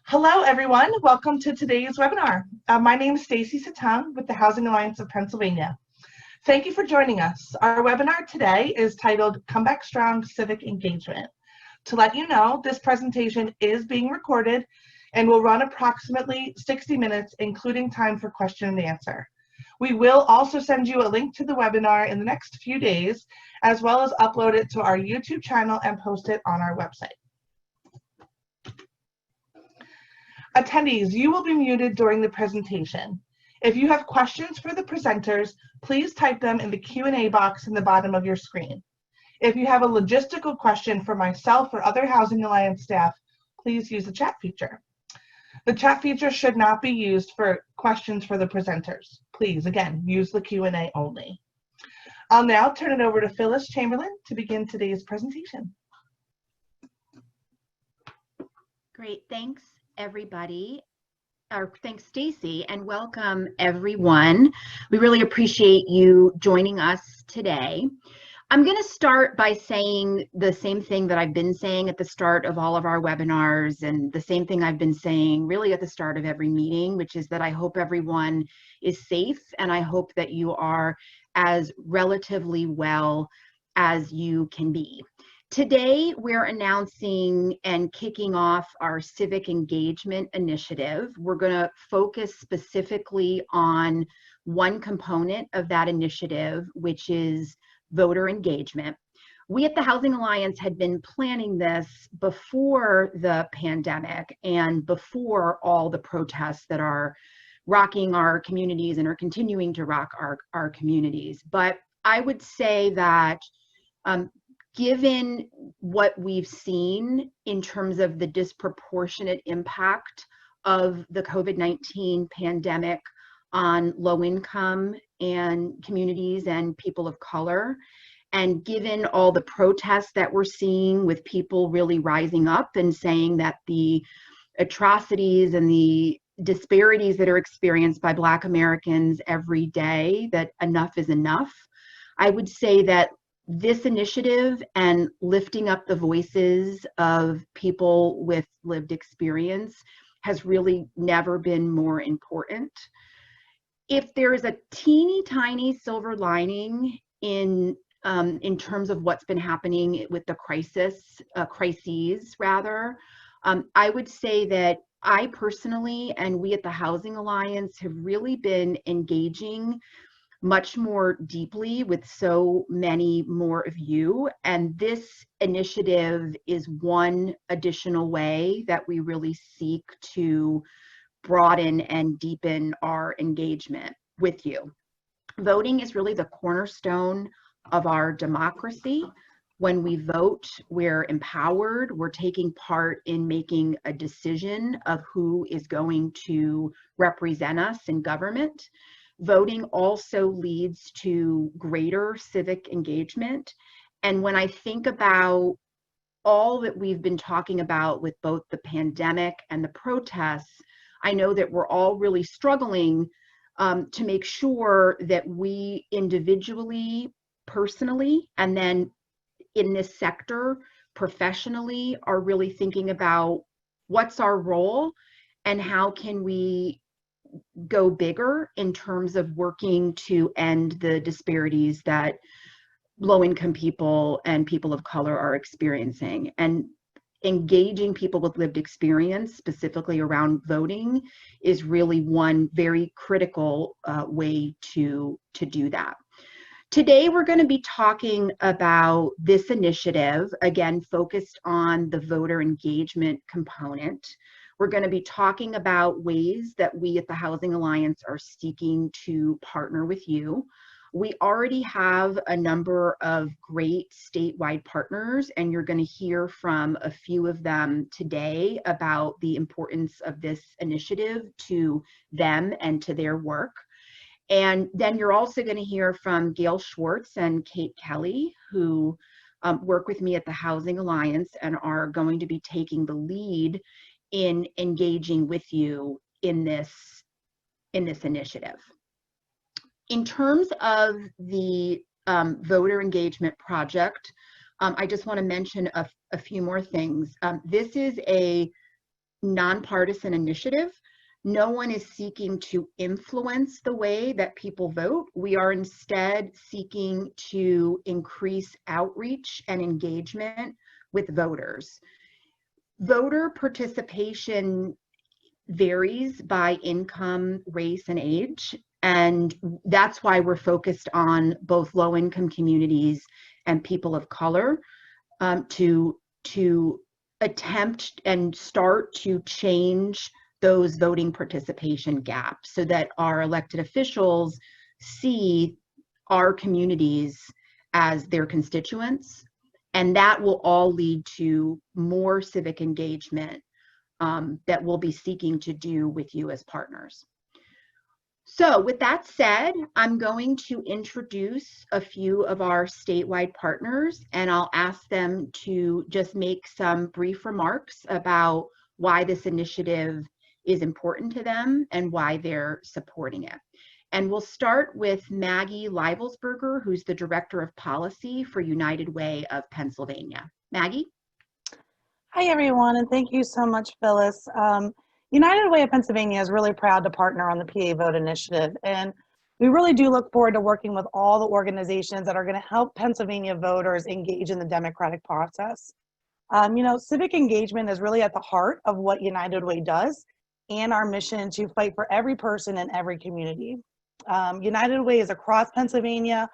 Hello, everyone. Welcome to today's webinar. My name is Stacy Satang with the Housing Alliance of Pennsylvania. Thank you for joining us. Our webinar today is titled Come Back Strong Civic Engagement. To let you know, this presentation is being recorded and will run approximately 60 minutes, including time for question and answer. We will also send you a link to the webinar in the next few days, as well as upload it to our YouTube channel and post it on our website. Attendees, you will be muted during the presentation. If you have questions for the presenters, please type them in the Q&A box in the bottom of your screen. If you have a logistical question for myself or other Housing Alliance staff, please use the chat feature. The chat feature should not be used for questions for the presenters. Please, again, use the Q&A only. I'll now turn it over to Phyllis Chamberlain to begin today's presentation. Great, thanks everybody. Thanks Stacy, and welcome everyone. We really appreciate you joining us today. I'm going to start by saying the same thing that I've been saying at the start of all of our webinars, and the same thing I've been saying really at the start of every meeting, which is that I hope everyone is safe and I hope that you are as relatively well as you can be. Today, we're announcing and kicking off our Civic Engagement Initiative. We're going to focus specifically on one component of that initiative, which is voter engagement. We at the Housing Alliance had been planning this before the pandemic and before all the protests that are rocking our communities and are continuing to rock our communities. But I would say that given what we've seen in terms of the disproportionate impact of the COVID-19 pandemic on low-income and communities and people of color, and given all the protests that we're seeing with people really rising up and saying that the atrocities and the disparities that are experienced by Black Americans every day, that enough is enough, I would say that this initiative and lifting up the voices of people with lived experience has really never been more important. If there is a teeny tiny silver lining in terms of what's been happening with the crises, I would say that I personally and we at the Housing Alliance have really been engaging much more deeply with so many more of you. And this initiative is one additional way that we really seek to broaden and deepen our engagement with you. Voting is really the cornerstone of our democracy. When we vote, we're empowered, we're taking part in making a decision of who is going to represent us in government. Voting also leads to greater civic engagement. And when I think about all that we've been talking about with both the pandemic and the protests, I know that we're all really struggling to make sure that we individually, personally, and then in this sector, professionally, are really thinking about what's our role and how can we go bigger in terms of working to end the disparities that low-income people and people of color are experiencing. And engaging people with lived experience, specifically around voting, is really one very critical way to do that. Today, we're going to be talking about this initiative, again, focused on the voter engagement component. We're going to be talking about ways that we at the Housing Alliance are seeking to partner with you. We already have a number of great statewide partners, and you're going to hear from a few of them today about the importance of this initiative to them and to their work. And then you're also going to hear from Gail Schwartz and Kate Kelly, who work with me at the Housing Alliance and are going to be taking the lead in engaging with you in this initiative. In terms of the voter engagement project, I just want to mention a few more things. This is a nonpartisan initiative. No one is seeking to influence the way that people vote. We are instead seeking to increase outreach and engagement with voters. Voter participation varies by income, race, and age. And that's why we're focused on both low-income communities and people of color, to attempt and start to change those voting participation gaps so that our elected officials see our communities as their constituents. And that will all lead to more civic engagement that we'll be seeking to do with you as partners. So with that said, I'm going to introduce a few of our statewide partners, and I'll ask them to just make some brief remarks about why this initiative is important to them and why they're supporting it. And we'll start with Maggie Leibelsberger, who's the Director of Policy for United Way of Pennsylvania. Maggie? Hi, everyone, and thank you so much, Phyllis. United Way of Pennsylvania is really proud to partner on the PA Vote Initiative, and we really do look forward to working with all the organizations that are going to help Pennsylvania voters engage in the democratic process. Civic engagement is really at the heart of what United Way does and our mission to fight for every person in every community. United Way is across Pennsylvania,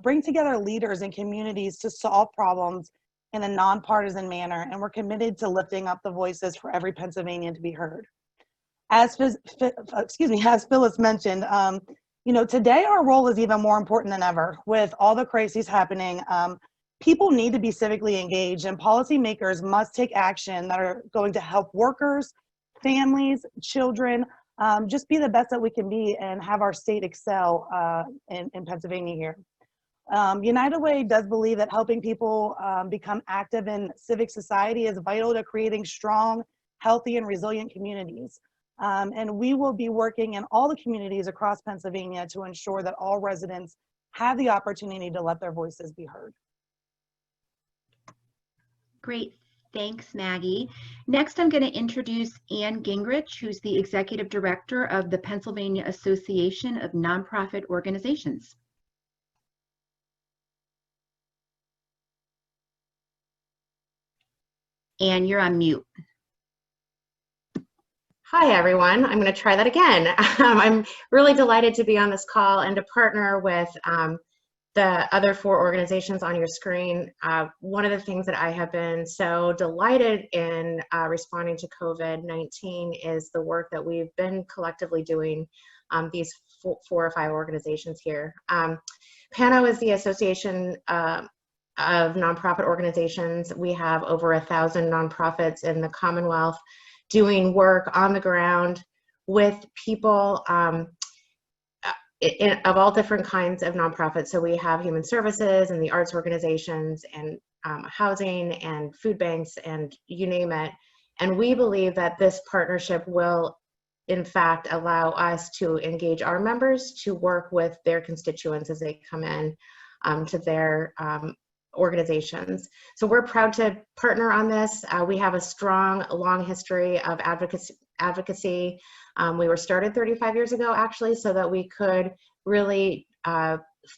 bring together leaders and communities to solve problems in a nonpartisan manner, and we're committed to lifting up the voices for every Pennsylvanian to be heard. As Phyllis mentioned, today our role is even more important than ever. With all the crises happening, people need to be civically engaged, and policymakers must take action that are going to help workers, families, children, just be the best that we can be and have our state excel in Pennsylvania here. United Way does believe that helping people become active in civic society is vital to creating strong, healthy, and resilient communities. And we will be working in all the communities across Pennsylvania to ensure that all residents have the opportunity to let their voices be heard. Great. Thanks, Maggie. Next, I'm going to introduce Ann Gingrich, who's the Executive Director of the Pennsylvania Association of Nonprofit Organizations. Ann, you're on mute. Hi, everyone. I'm going to try that again. I'm really delighted to be on this call and to partner with the other 4 organizations on your screen. One of the things that I have been so delighted in responding to COVID-19 is the work that we've been collectively doing, these 4 or 5 organizations here. PANO is the Association of Nonprofit Organizations. We have over 1,000 nonprofits in the Commonwealth doing work on the ground with people of all different kinds of nonprofits. So we have human services and the arts organizations and housing and food banks and you name it. And we believe that this partnership will, in fact, allow us to engage our members to work with their constituents as they come in to their organizations. So we're proud to partner on this. We have a strong, long history of advocacy. We were started 35 years ago, actually, so that we could really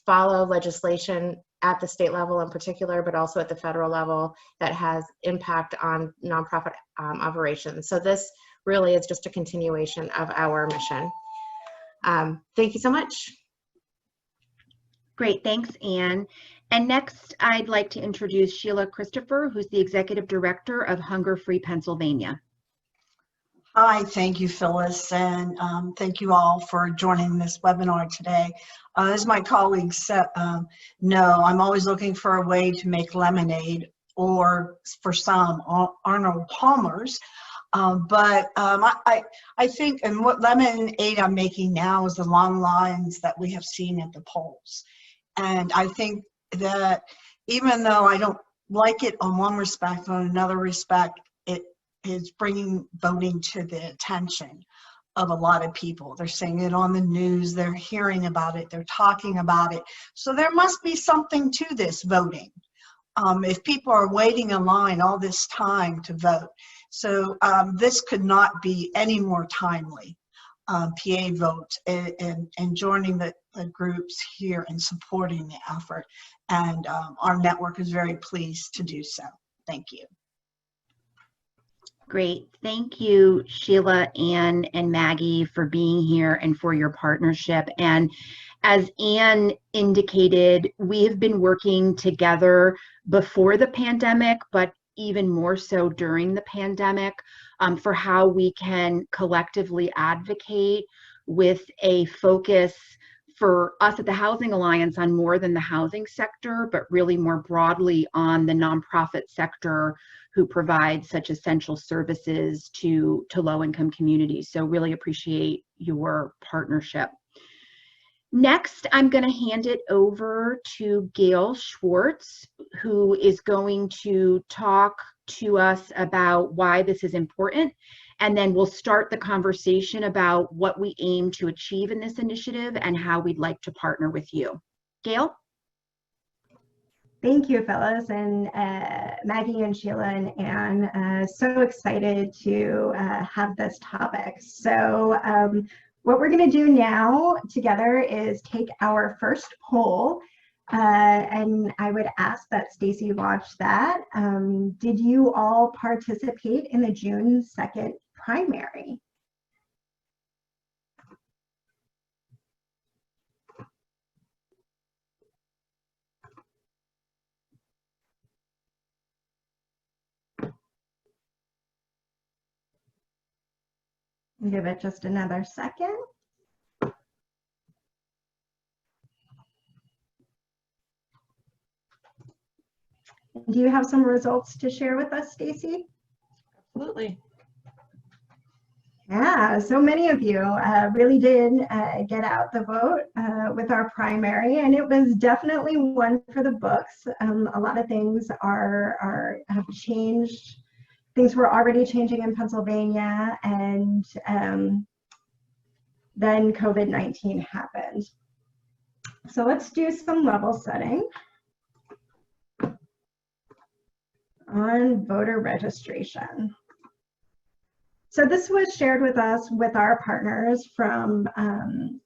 follow legislation at the state level in particular, but also at the federal level that has impact on nonprofit operations. So this really is just a continuation of our mission. Thank you so much. Great, thanks, Ann. And next, I'd like to introduce Sheila Christopher, who's the Executive Director of Hunger Free Pennsylvania. Hi, thank you, Phyllis, and thank you all for joining this webinar today. As my colleagues know, I'm always looking for a way to make lemonade, or for some, Arnold Palmer's. I think, and what lemonade I'm making now is the long lines that we have seen at the polls. And I think that even though I don't like it on one respect, on another respect, it is bringing voting to the attention of a lot of people. They're seeing it on the news, they're hearing about it, they're talking about it. So there must be something to this voting. If people are waiting in line all this time to vote, So this could not be any more timely. PA votes and joining the groups here and supporting the effort. And our network is very pleased to do so. Thank you. Great. Thank you, Sheila, Ann, and Maggie for being here and for your partnership. And as Ann indicated, we have been working together before the pandemic, but even more so during the pandemic, for how we can collectively advocate with a focus for us at the Housing Alliance on more than the housing sector, but really more broadly on the nonprofit sector who provide such essential services to low-income communities. So really appreciate your partnership. Next, I'm going to hand it over to Gail Schwartz, who is going to talk to us about why this is important, and then we'll start the conversation about what we aim to achieve in this initiative and how we'd like to partner with you. Gail? Thank you, Phyllis, and Maggie and Sheila and Ann. So excited to have this topic. So what we're going to do now together is take our first poll, and I would ask that Stacy launch that. Did you all participate in the June 2nd primary? Give it just another second. Do you have some results to share with us, Stacy? Absolutely. Yeah, so many of you really did get out the vote with our primary, and it was definitely one for the books. A lot of things have changed. Things were already changing in Pennsylvania, and then COVID-19 happened. So let's do some level setting on voter registration. So this was shared with us with our partners from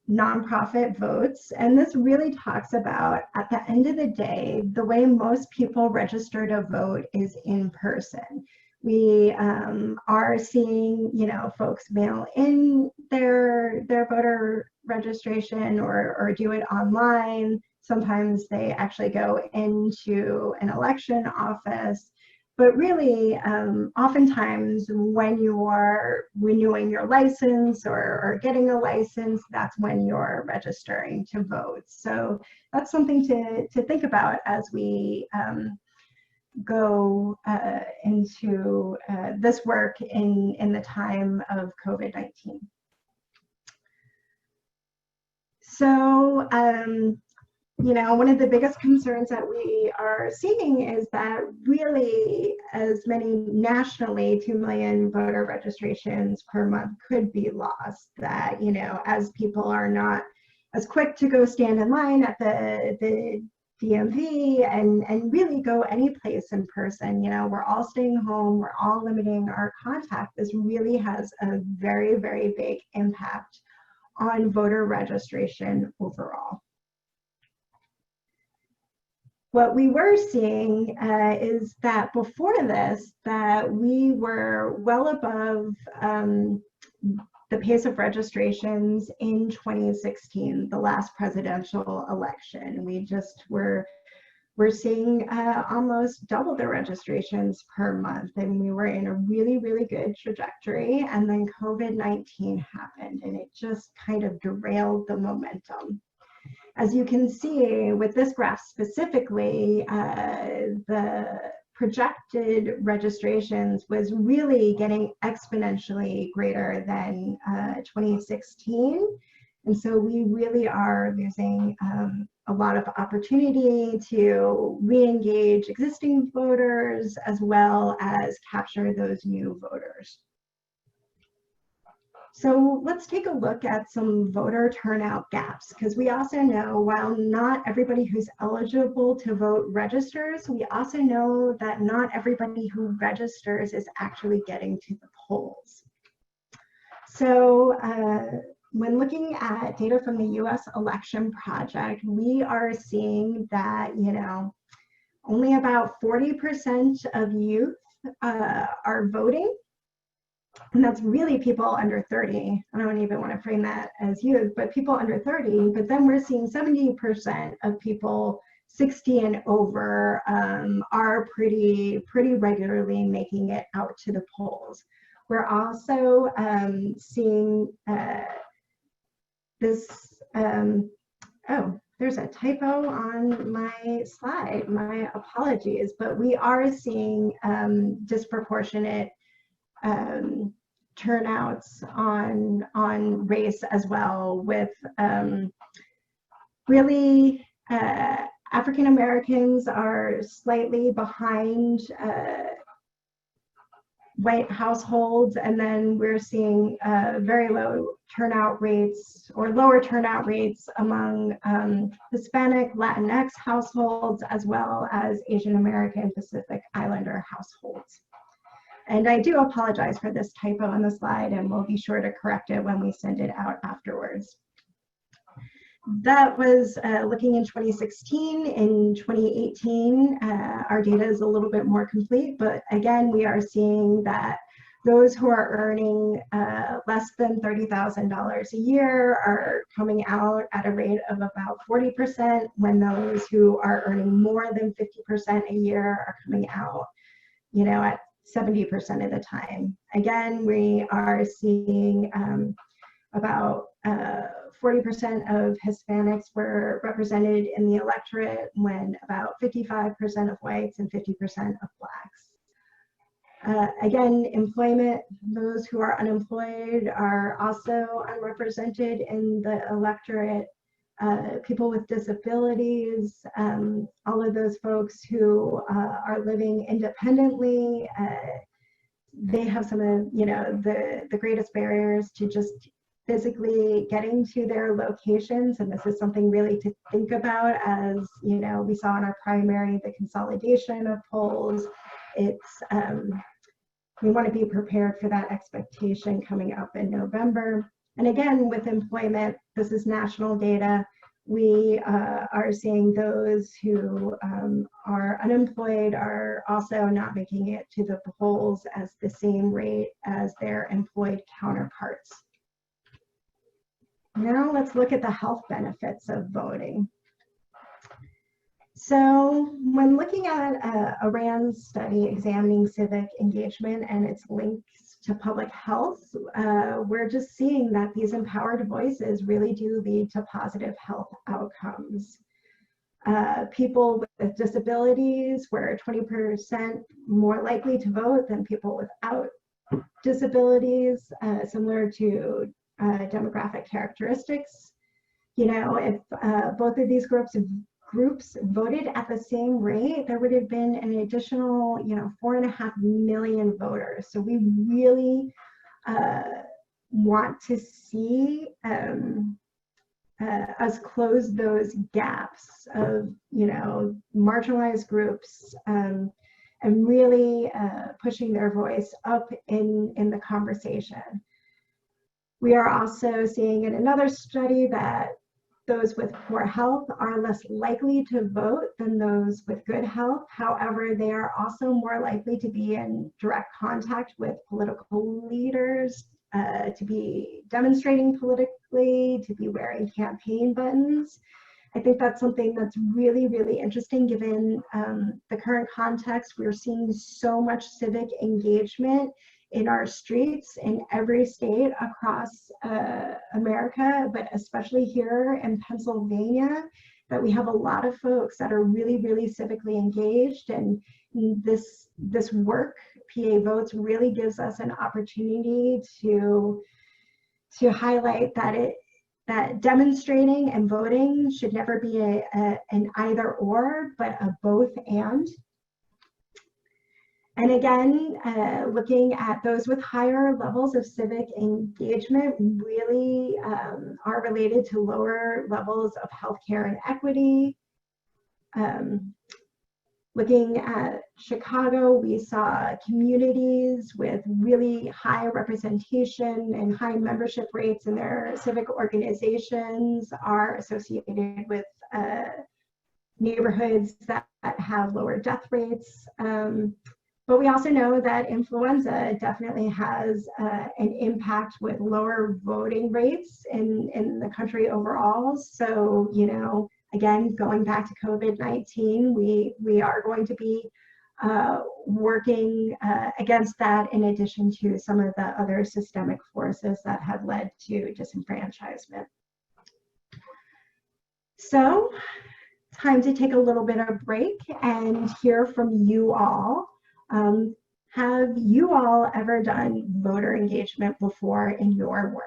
Nonprofit Votes, and this really talks about, at the end of the day, the way most people register to vote is in person. We are seeing, folks mail in their voter registration or do it online. Sometimes they actually go into an election office. But really, oftentimes when you are renewing your license or getting a license, that's when you're registering to vote. So that's something to think about as we go into this work in the time of COVID-19. So, one of the biggest concerns that we are seeing is that really as many nationally, 2 million voter registrations per month could be lost. That, as people are not as quick to go stand in line at the DMV and really go any place in person, we're all staying home, we're all limiting our contact. This really has a very, very big impact on voter registration overall. What we were seeing is that before this, that we were well above the pace of registrations in 2016, the last presidential election. We just we're seeing almost double the registrations per month, and we were in a really, really good trajectory. And then COVID-19 happened, and it just kind of derailed the momentum. As you can see with this graph specifically, the projected registrations was really getting exponentially greater than 2016. And so we really are losing a lot of opportunity to re-engage existing voters as well as capture those new voters. So let's take a look at some voter turnout gaps, because we also know while not everybody who's eligible to vote registers, we also know that not everybody who registers is actually getting to the polls. So when looking at data from the US Election Project, we are seeing that, only about 40% of youth are voting. And that's really people under 30. I don't even want to frame that as youth, but people under 30. But then we're seeing 70% of people 60 and over are pretty regularly making it out to the polls. We're also seeing this, oh, there's a typo on my slide, my apologies, but we are seeing disproportionate turnouts on race as well, with really African Americans are slightly behind white households, and then we're seeing very low turnout rates or lower turnout rates among Hispanic, Latinx households, as well as Asian American Pacific Islander households. And I do apologize for this typo on the slide, and we'll be sure to correct it when we send it out afterwards. That was looking in 2016. In 2018, our data is a little bit more complete, but again, we are seeing that those who are earning less than $30,000 a year are coming out at a rate of about 40%, when those who are earning more than 50% a year are coming out, at 70% of the time. Again, we are seeing about 40% of Hispanics were represented in the electorate, when about 55% of whites and 50% of blacks. Again, employment, those who are unemployed are also unrepresented in the electorate. People with disabilities, all of those folks who are living independently, they have some of the greatest barriers to just physically getting to their locations, and this is something really to think about. As we saw in our primary, the consolidation of polls. It's we want to be prepared for that expectation coming up in November. And again, with employment, this is national data. We are seeing those who are unemployed are also not making it to the polls at the same rate as their employed counterparts. Now let's look at the health benefits of voting. So when looking at a RAND study examining civic engagement and its links to public health, we're just seeing that these empowered voices really do lead to positive health outcomes. People with disabilities were 20% more likely to vote than people without disabilities, similar to demographic characteristics. If both of these groups voted at the same rate, there would have been an additional 4.5 million voters. So we really want to see us close those gaps of marginalized groups, and really pushing their voice up in the conversation. We are also seeing in another study that those with poor health are less likely to vote than those with good health. However, they are also more likely to be in direct contact with political leaders, to be demonstrating politically, to be wearing campaign buttons. I think that's something that's really, really interesting given the current context. We're seeing so much civic engagement in our streets in every state across America, but especially here in Pennsylvania, that we have a lot of folks that are really, really civically engaged. And this work, PA Votes, really gives us an opportunity to highlight that demonstrating and voting should never be an either or, but a both and. And again, looking at those with higher levels of civic engagement really are related to lower levels of healthcare and equity. Looking at Chicago, we saw communities with really high representation and high membership rates in their civic organizations are associated with neighborhoods that have lower death rates. But we also know that influenza definitely has an impact with lower voting rates in the country overall. So, you know, again, going back to COVID-19, we are going to be working against that, in addition to some of the other systemic forces that have led to disenfranchisement. So, time to take a little bit of break and hear from you all. Have you all ever done voter engagement before in your work?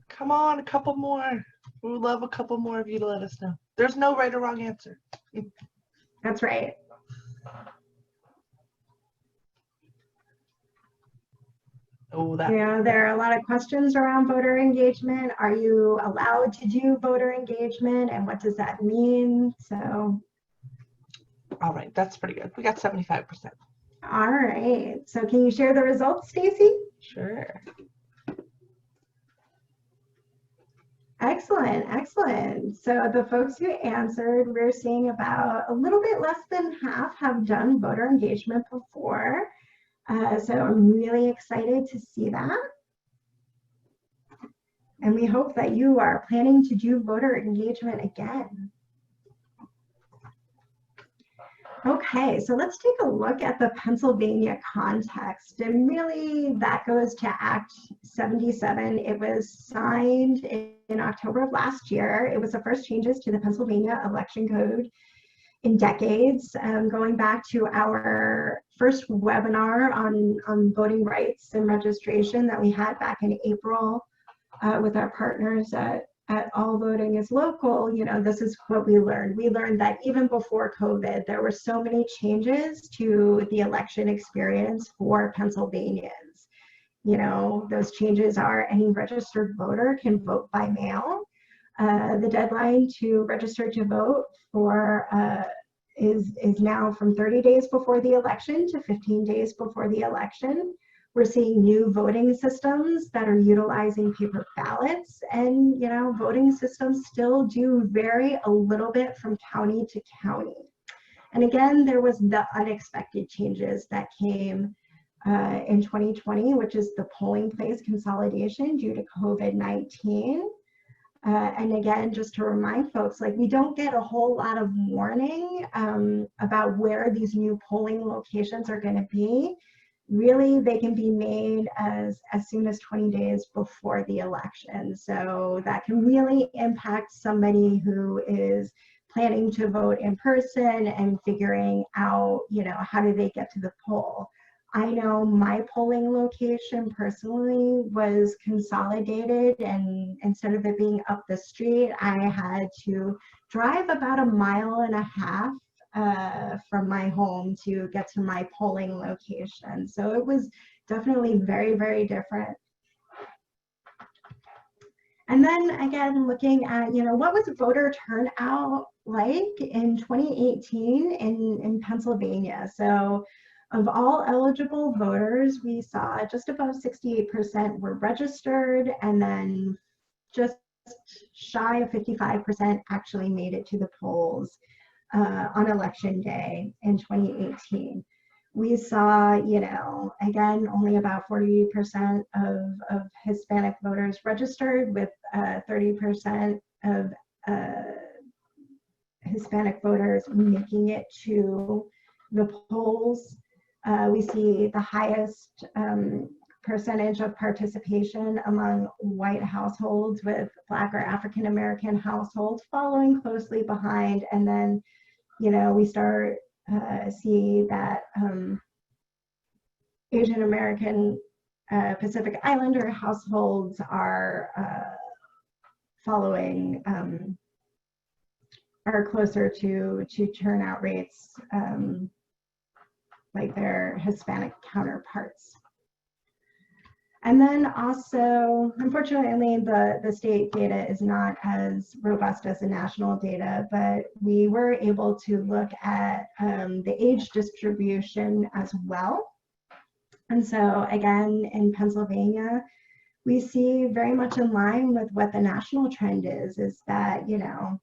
Come on, a couple more. We would love a couple more of you to let us know. There's no right or wrong answer. That's right. Oh, that. Yeah, there are a lot of questions around voter engagement. Are you allowed to do voter engagement, and what does that mean? So, All right, that's pretty good. We got 75%. all right. So can you share the results, Stacy? Sure. Excellent, excellent. So the folks who answered, we're seeing about a little bit less than half have done voter engagement before. So I'm really excited to see that. And we hope that you are planning to do voter engagement again. Okay, so let's take a look at the Pennsylvania context. And really that goes to Act 77. It was signed in October of last year. It was the first changes to the Pennsylvania election code in decades, going back to our first webinar on voting rights and registration that we had back in April with our partners at All Voting is Local. You know, this is what we learned. We learned that even before COVID, there were so many changes to the election experience for Pennsylvanians. You know, those changes are any registered voter can vote by mail. The deadline to register to vote for is now from 30 days before the election to 15 days before the election. We're seeing new voting systems that are utilizing paper ballots, and you know, voting systems still do vary a little bit from county to county. And again, there was the unexpected changes that came in 2020, which is the polling place consolidation due to COVID-19. And again, just to remind folks, like, we don't get a whole lot of warning about where these new polling locations are going to be. Really, they can be made as soon as 20 days before the election. So that can really impact somebody who is planning to vote in person and figuring out, you know, how do they get to the poll. I know my polling location personally was consolidated, and instead of it being up the street, I had to drive about 1.5 miles from my home to get to my polling location. So it was definitely very, very different. And then again, looking at, you know, what was voter turnout like in 2018 in Pennsylvania? So of all eligible voters, we saw just above 68% were registered, and then just shy of 55% actually made it to the polls on election day in 2018. We saw, you know, again, only about 40% of Hispanic voters registered, with 30% of Hispanic voters making it to the polls. We see the highest percentage of participation among white households with Black or African American households following closely behind. And then, you know, we start see that Asian American Pacific Islander households are following, are closer to turnout rates like their Hispanic counterparts. And then also, unfortunately, the state data is not as robust as the national data, but we were able to look at the age distribution as well. And so again, in Pennsylvania, we see very much in line with what the national trend is that, you know,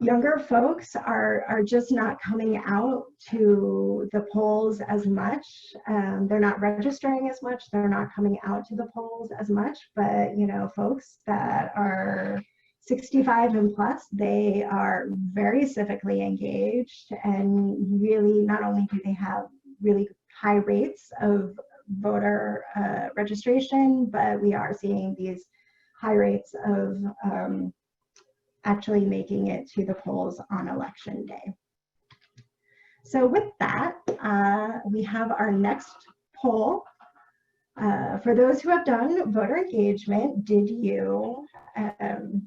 younger folks are just not coming out to the polls as much. They're not registering as much. They're not coming out to the polls as much. But, you know, folks that are 65 and plus, they are very civically engaged, and really not only do they have really high rates of voter registration, but we are seeing these high rates of actually making it to the polls on election day. So with that, we have our next poll. For those who have done voter engagement, did you, and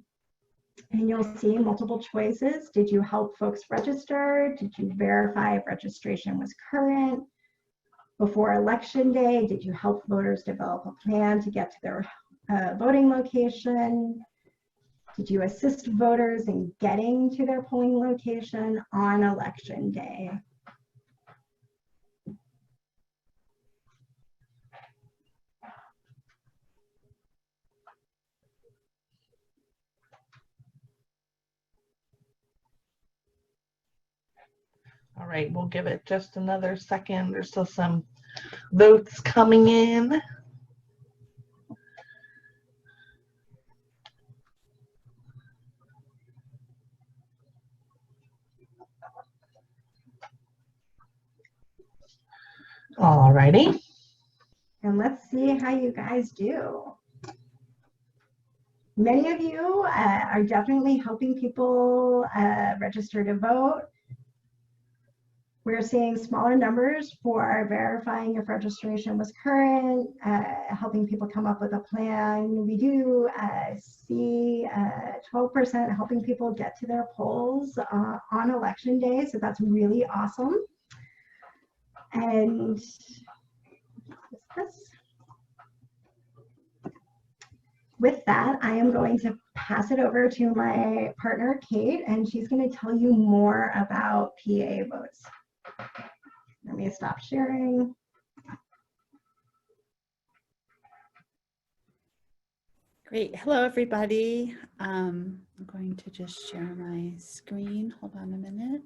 you'll see multiple choices. Did you help folks register? Did you verify if registration was current? Before election day, did you help voters develop a plan to get to their voting location? Did you assist voters in getting to their polling location on election day? All right, we'll give it just another second. There's still some votes coming in. All righty. And let's see how you guys do. Many of you are definitely helping people register to vote. We're seeing smaller numbers for verifying if registration was current, helping people come up with a plan. We do see 12% helping people get to their polls on election day, so that's really awesome. And with that, I am going to pass it over to my partner, Kate, and she's going to tell you more about PA votes. Let me stop sharing. Great. Hello, everybody. I'm going to just share my screen. Hold on a minute.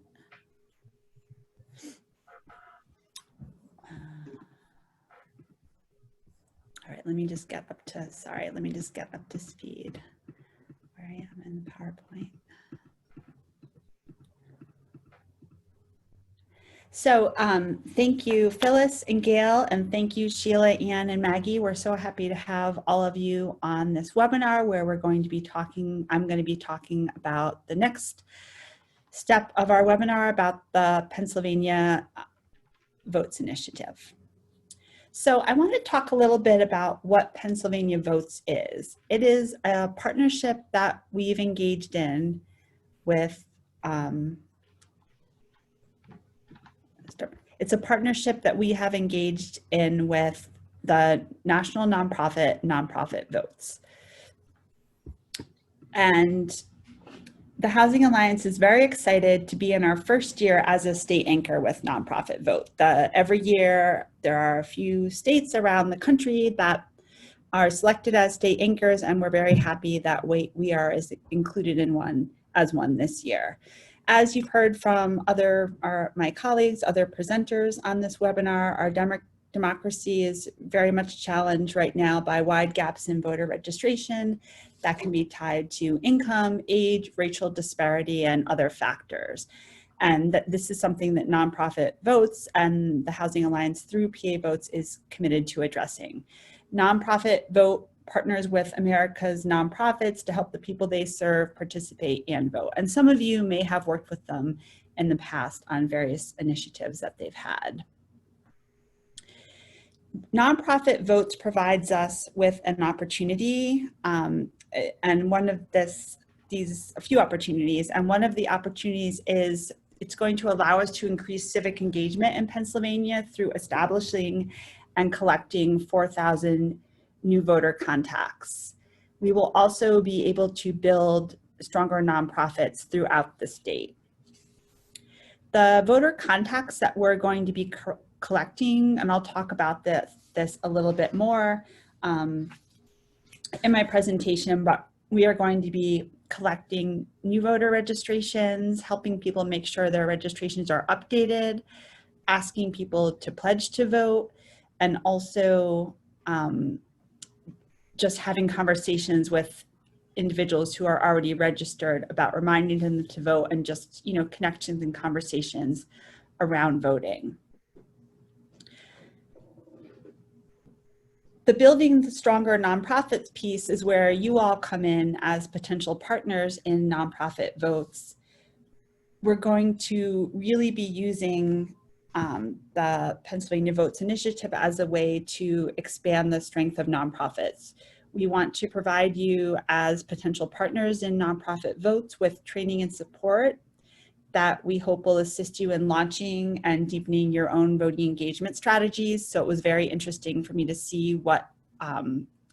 All right, let me just get up to, sorry, let me just get up to speed where I am in the PowerPoint. So thank you, Phyllis and Gail, and thank you, Sheila, Ann, and Maggie. We're so happy to have all of you on this webinar where we're going to be talking, I'm going to be talking about the next step of our webinar about the Pennsylvania Votes Initiative. So I want to talk a little bit about what Pennsylvania Votes is. It is a partnership that we've engaged in with it's a partnership that we have engaged in with the national nonprofit Votes. And the Housing Alliance is very excited to be in our first year as a state anchor with Nonprofit Vote. Every year, there are a few states around the country that are selected as state anchors, and we're very happy that we are included in one this year. As you've heard from my colleagues, other presenters on this webinar, our democracy is very much challenged right now by wide gaps in voter registration that can be tied to income, age, racial disparity, and other factors. and that this is something that Nonprofit Votes and the Housing Alliance through PA Votes is committed to addressing. Nonprofit Vote partners with America's nonprofits to help the people they serve participate and vote. And some of you may have worked with them in the past on various initiatives that they've had. Nonprofit Votes provides us with an opportunity, and a few opportunities, and one of the opportunities is it's going to allow us to increase civic engagement in Pennsylvania through establishing and collecting 4,000 new voter contacts. We will also be able to build stronger nonprofits throughout the state. The voter contacts that we're going to be collecting, and I'll talk about this a little bit more in my presentation, but we are going to be collecting new voter registrations, helping people make sure their registrations are updated, asking people to pledge to vote, and also just having conversations with individuals who are already registered about reminding them to vote, and just, you know, connections and conversations around voting. The building the stronger nonprofits piece is where you all come in as potential partners in Nonprofit Votes. We're going to really be using the Pennsylvania Votes Initiative as a way to expand the strength of nonprofits. We want to provide you as potential partners in Nonprofit Votes with training and support that we hope will assist you in launching and deepening your own voting engagement strategies. So it was very interesting for me to see what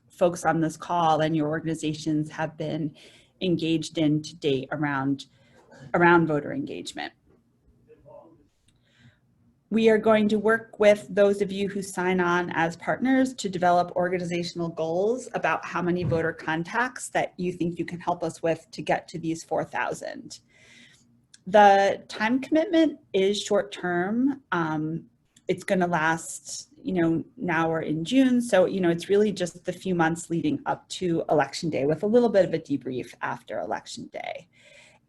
folks on this call and your organizations have been engaged in to date around voter engagement. We are going to work with those of you who sign on as partners to develop organizational goals about how many voter contacts that you think you can help us with to get to these 4,000. The time commitment is short term. It's going to last, you know, now we're in June. So, you know, it's really just the few months leading up to Election Day with a little bit of a debrief after Election Day.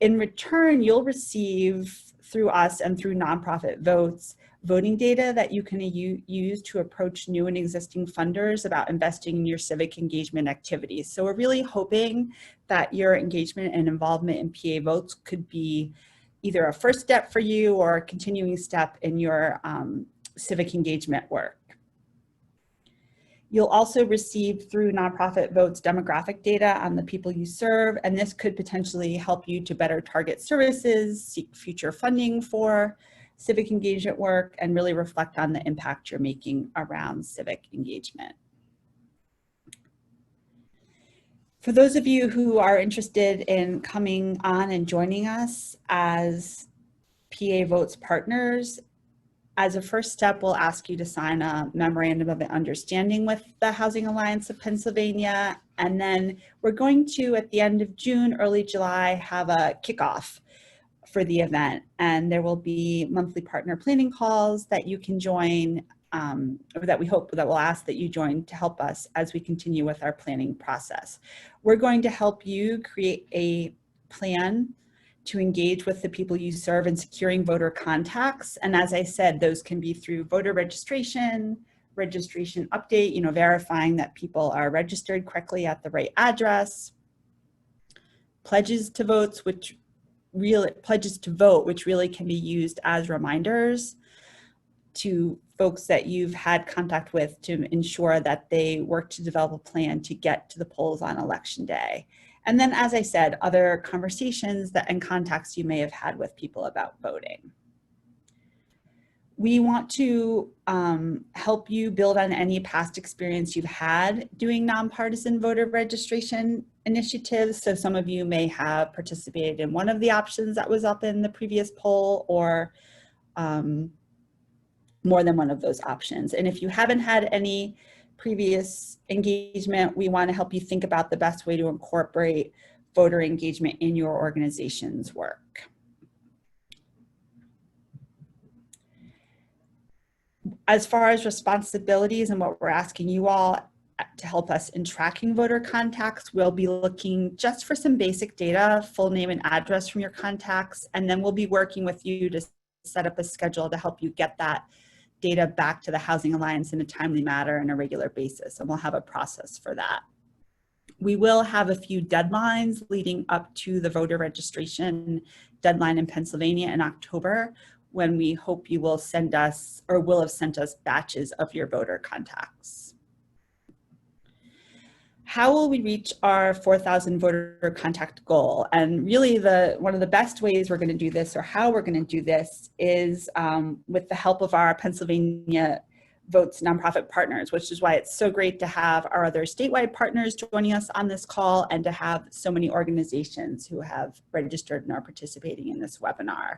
In return, you'll receive through us and through Nonprofit Votes, voting data that you can use to approach new and existing funders about investing in your civic engagement activities. So we're really hoping that your engagement and involvement in PA Votes could be either a first step for you or a continuing step in your civic engagement work. You'll also receive through Nonprofit Votes demographic data on the people you serve, and this could potentially help you to better target services, seek future funding for civic engagement work, and really reflect on the impact you're making around civic engagement. For those of you who are interested in coming on and joining us as PA Votes partners, as a first step, we'll ask you to sign a memorandum of understanding with the Housing Alliance of Pennsylvania. And then we're going to, at the end of June, early July, have a kickoff for the event. And there will be monthly partner planning calls that you can join, or that we hope that we'll ask that you join to help us as we continue with our planning process. We're going to help you create a plan to engage with the people you serve in securing voter contacts. And as I said, those can be through voter registration, registration update, you know, verifying that people are registered correctly at the right address, pledges to vote, which really can be used as reminders to folks that you've had contact with to ensure that they work to develop a plan to get to the polls on Election Day. And then, as I said, other conversations and contacts you may have had with people about voting. We want to help you build on any past experience you've had doing nonpartisan voter registration initiatives. So some of you may have participated in one of the options that was up in the previous poll, or more than one of those options. And if you haven't had any previous engagement, we want to help you think about the best way to incorporate voter engagement in your organization's work. As far as responsibilities and what we're asking you all to help us in tracking voter contacts. We'll be looking just for some basic data, full name and address from your contacts, and then we'll be working with you to set up a schedule to help you get that data back to the Housing Alliance in a timely manner and a regular basis, and we'll have a process for that. We will have a few deadlines leading up to the voter registration deadline in Pennsylvania in October, when we hope you will send us or will have sent us batches of your voter contacts. How will we reach our 4,000 voter contact goal? And really one of the best ways we're going to do this, or how we're going to do this, is with the help of our Pennsylvania Votes nonprofit partners, which is why it's so great to have our other statewide partners joining us on this call and to have so many organizations who have registered and are participating in this webinar.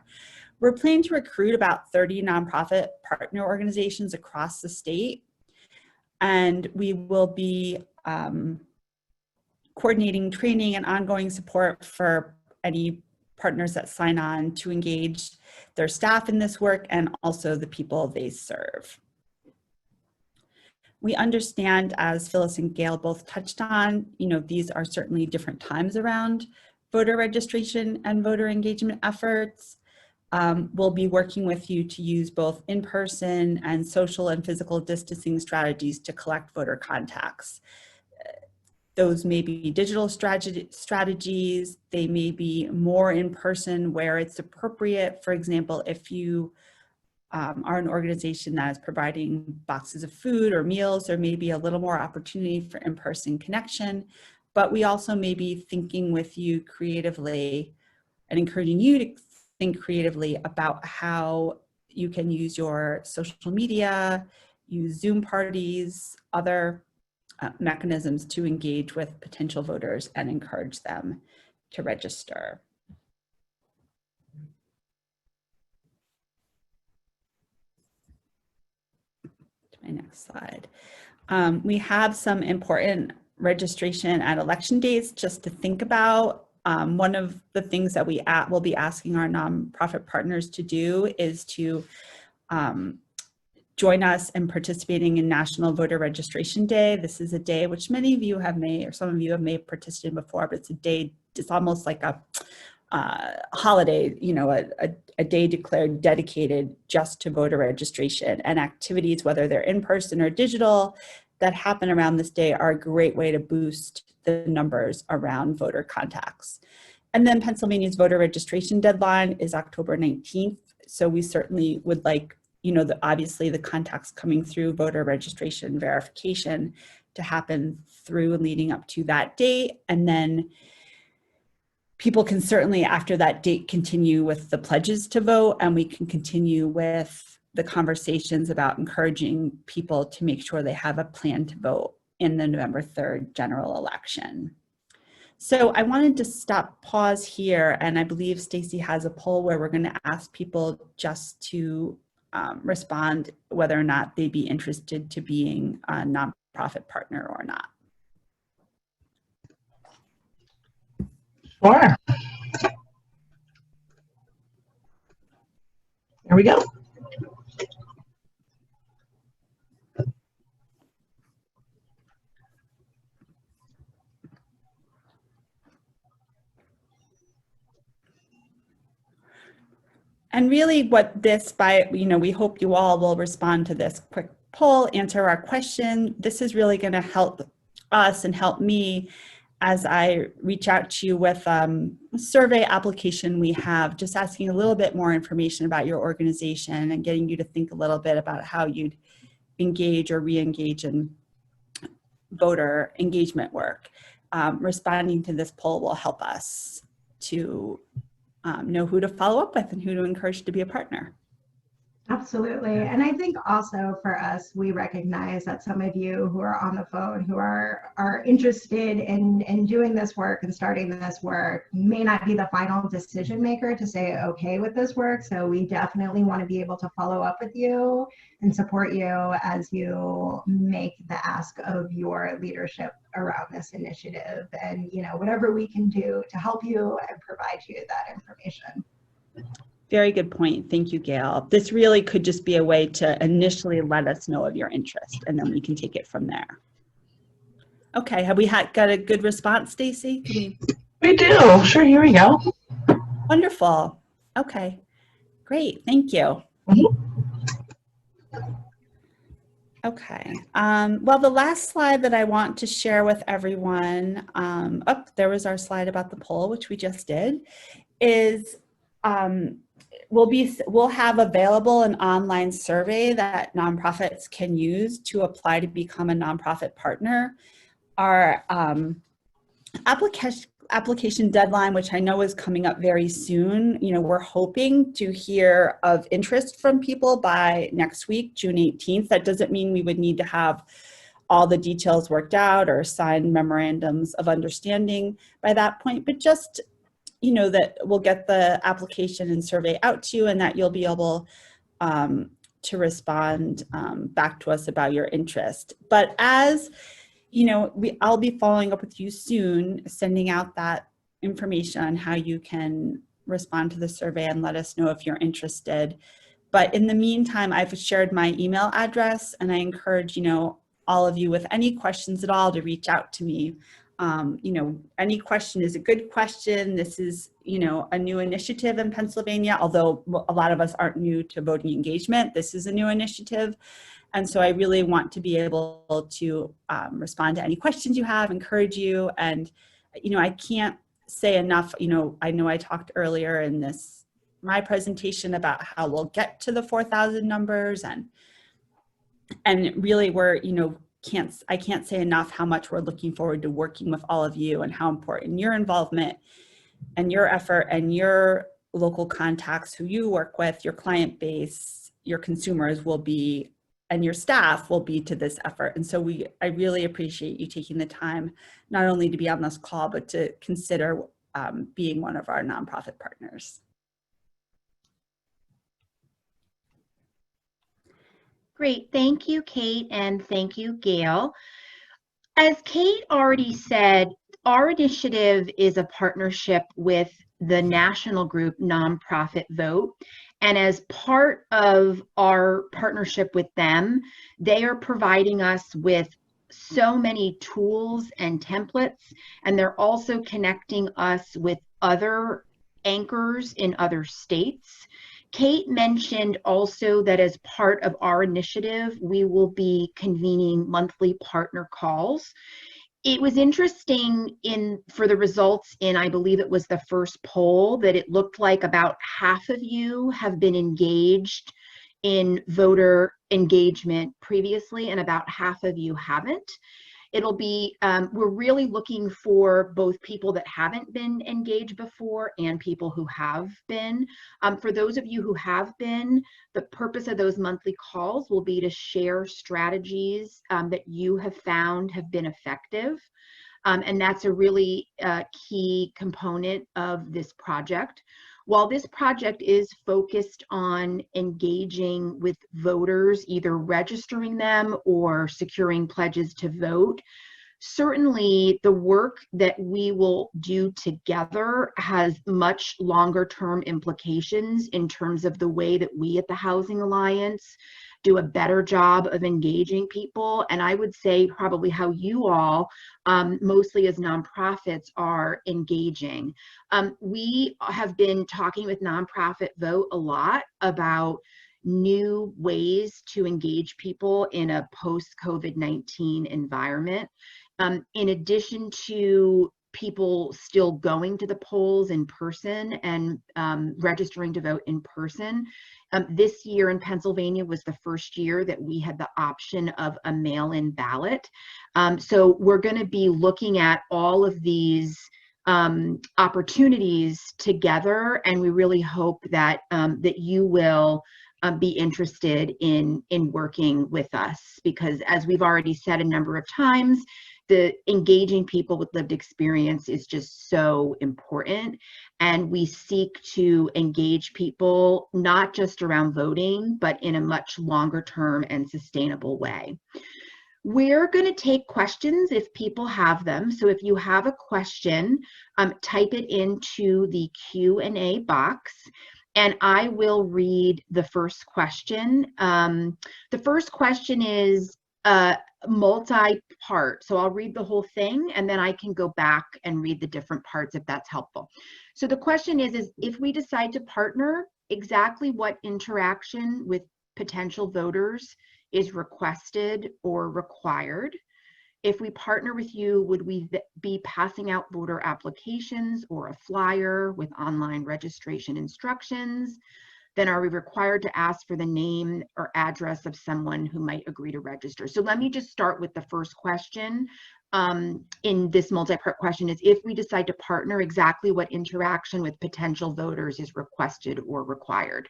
We're planning to recruit about 30 nonprofit partner organizations across the state, and we will be coordinating training and ongoing support for any partners that sign on to engage their staff in this work and also the people they serve. We understand, as Phyllis and Gail both touched on, these are certainly different times around voter registration and voter engagement efforts. We'll be working with you to use both in-person and social and physical distancing strategies to collect voter contacts. Those may be digital strategies, they may be more in person where it's appropriate. For example, if you are an organization that is providing boxes of food or meals, there may be a little more opportunity for in-person connection, but we also may be thinking with you creatively and encouraging you to think creatively about how you can use your social media, use Zoom parties, other mechanisms to engage with potential voters and encourage them to register. My next slide. We have some important registration at election days just to think about. One of the things that we will be asking our nonprofit partners to do is to join us in participating in National Voter Registration Day. This is a day which many of you have or some of you have participated in before, but it's a day, it's almost like a holiday, a day declared dedicated just to voter registration, and activities, whether they're in person or digital, that happen around this day are a great way to boost the numbers around voter contacts. And then Pennsylvania's voter registration deadline is October 19th. So we certainly would like, obviously the contacts coming through voter registration verification to happen through and leading up to that date. And then people can certainly, after that date, continue with the pledges to vote, and we can continue with the conversations about encouraging people to make sure they have a plan to vote in the November 3rd general election. So I wanted to pause here, and I believe Stacy has a poll where we're going to ask people just to respond whether or not they'd be interested to being a nonprofit partner or not. Sure. There we go. And really what this, we hope you all will respond to this quick poll, answer our question. This is really going to help us and help me as I reach out to you with a survey application we have, just asking a little bit more information about your organization and getting you to think a little bit about how you'd engage or re-engage in voter engagement work. Responding to this poll will help us to know who to follow up with and who to encourage to be a partner. Absolutely. And I think also for us, we recognize that some of you who are on the phone who are interested in doing this work and starting this work may not be the final decision maker to say okay with this work. So we definitely want to be able to follow up with you and support you as you make the ask of your leadership around this initiative, and whatever we can do to help you and provide you that information. Very good point. Thank you, Gail. This really could just be a way to initially let us know of your interest, and then we can take it from there. Okay, have we got a good response, Stacy? Can we? We do. Sure, here we go. Wonderful. Okay, great. Thank you. Okay. Well, the last slide that I want to share with everyone, there was our slide about the poll, which we just did, is we'll have available an online survey that nonprofits can use to apply to become a nonprofit partner. Our application deadline, which I know is coming up very soon, we're hoping to hear of interest from people by next week, June 18th. That doesn't mean we would need to have all the details worked out or sign memorandums of understanding by that point, but just that we'll get the application and survey out to you, and that you'll be able to respond back to us about your interest. But as I'll be following up with you soon, sending out that information on how you can respond to the survey and let us know if you're interested. But in the meantime, I've shared my email address, and I encourage, all of you with any questions at all to reach out to me. Any question is a good question. This is, a new initiative in Pennsylvania, although a lot of us aren't new to voting engagement. This is a new initiative. And so I really want to be able to respond to any questions you have, encourage you. And, I can't say enough, I know I talked earlier in my presentation about how we'll get to the 4,000 numbers, and really we're, I can't say enough how much we're looking forward to working with all of you, and how important your involvement and your effort and your local contacts who you work with, your client base, your consumers will be, and your staff will be to this effort. And so I really appreciate you taking the time, not only to be on this call, but to consider being one of our nonprofit partners. Great, thank you, Kate, and thank you, Gail. As Kate already said, our initiative is a partnership with the national group Nonprofit Vote. And as part of our partnership with them, they are providing us with so many tools and templates, and they're also connecting us with other anchors in other states. Kate mentioned also that as part of our initiative, we will be convening monthly partner calls. It was interesting for the results in, I believe it was the first poll, that it looked like about half of you have been engaged in voter engagement previously, and about half of you haven't. It'll be, we're really looking for both people that haven't been engaged before and people who have been. For those of you who have been, the purpose of those monthly calls will be to share strategies that you have found have been effective. And that's a really key component of this project. While this project is focused on engaging with voters, either registering them or securing pledges to vote, certainly the work that we will do together has much longer term implications in terms of the way that we at the Housing Alliance do a better job of engaging people. And I would say probably how you all, mostly as nonprofits, are engaging. We have been talking with Nonprofit Vote a lot about new ways to engage people in a post-COVID-19 environment. In addition to people still going to the polls in person and registering to vote in person, this year in Pennsylvania was the first year that we had the option of a mail-in ballot. So we're going to be looking at all of these opportunities together, and we really hope that that you will be interested in working with us, because as we've already said a number of times, the engaging people with lived experience is just so important. And we seek to engage people not just around voting, but in a much longer term and sustainable way. We're going to take questions if people have them. So if you have a question, type it into the Q&A box, and I will read the first question. The first question is, multi-part. So I'll read the whole thing and then I can go back and read the different parts if that's helpful. So the question is if we decide to partner, exactly what interaction with potential voters is requested or required? If we partner with you, would we be passing out voter applications or a flyer with online registration instructions? Then are we required to ask for the name or address of someone who might agree to register? So let me just start with the first question in this multi-part question is if we decide to partner, exactly what interaction with potential voters is requested or required?